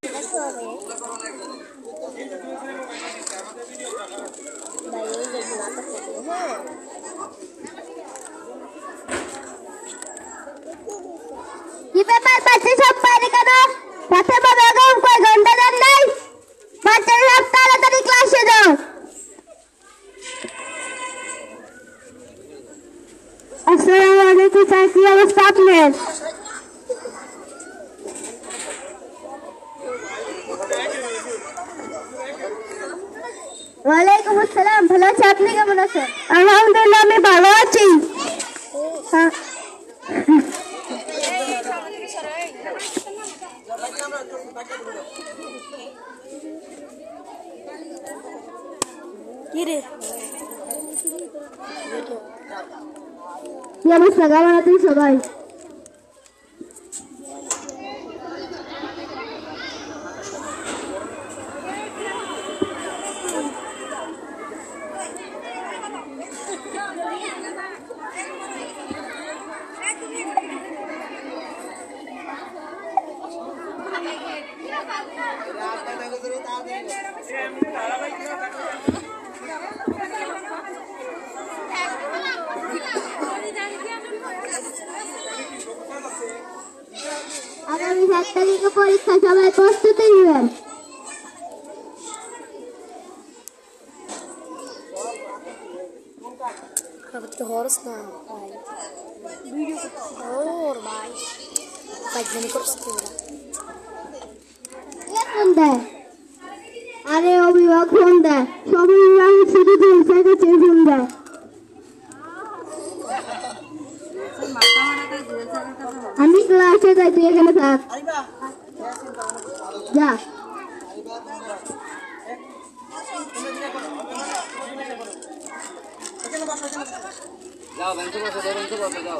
কি ব্যাপার বাচ্চা সব বাইরে কেন? রাতে বাবা গাম কয় ঘন্টা দেন নাই? বাচ্চারা সব তাড়াতাড়ি ক্লাসে যাও। আসসালামু আলাইকুম স্যার, কি অবস্থা আপনার? ওয়ালাইকুম আসসালাম, ভালো আছি, আপনি কেমন আছেন? আলহামদুলিল্লাহ আমি ভালো আছি। কি রে কি অবস্থা, কেমন আছেন সবাই? আগামী 7 তারিখে পরীক্ষা, সবাই প্রস্তুতি নেবেন। আরে অভিভাবক ফোন দেয়, সব অভিভাবক শুধু ফোন দেয়। আমি ক্লাসে যাই, তুই এখানে থাক। যা যাও বেঞ্চে বসো, বেঞ্চে বসো, যাও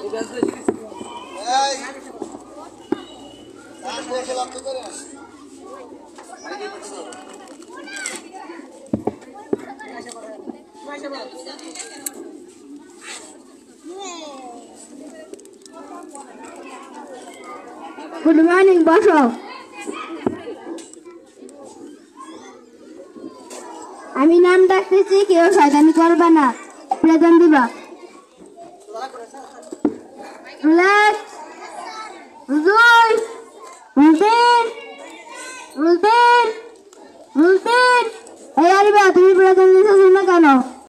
এই বেঞ্চে এই কাজ করতে লাগতে করে গুড মর্নিং, বসো। আমি নাম ডাকতেছি, কেউ শয়তানি করবা না, প্রেজেন্ট দিবা। তুমি প্রেজেন্ট দিচ্ছ না কেন?